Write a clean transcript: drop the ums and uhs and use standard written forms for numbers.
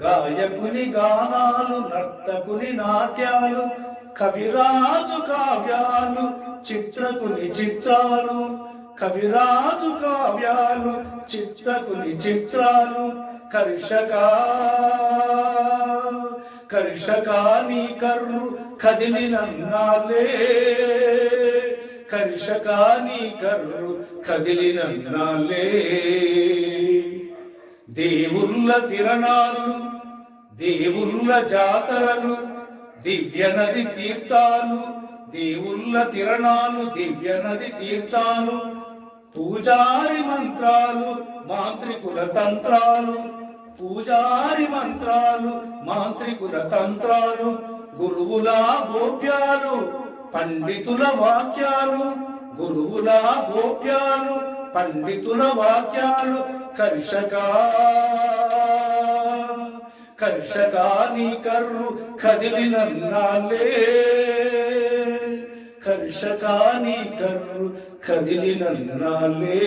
గాయకుని గానాలు, నర్తకుని నాట్యాలు, కవిరాజు కావ్యాలు, చిత్రకుని చిత్రాలు. కవిరాజు కావ్యాలు, చిత్రకుని చిత్రాలు. కర్షకా నీ కర్రు కదిలినన్నాలే. కర్షకా నీ కర్రు కదిలినన్నాలే. దేవుళ్ళ తిరణాలు, దేవుళ్ళ జాతరలు, దివ్య నది తీర్థాలు. దేవుళ్ళ తిరణాలు, దివ్య నది తీర్థాలు. పూజారి మంత్రాలు, మాంత్రికుల తంత్రాలు. పూజారి మంత్రాలు, మాంత్రికుల తంత్రాలు. గురువుల గోప్యాలు, పండితుల వాక్యాలు. గురువుల గోప్యాలు, పండితుల వాక్యాలు. కర్షకా నీ కర్రు కదిలినన్నాలే. కర్షకా నీ కర్రు కదిలినన్నాలే.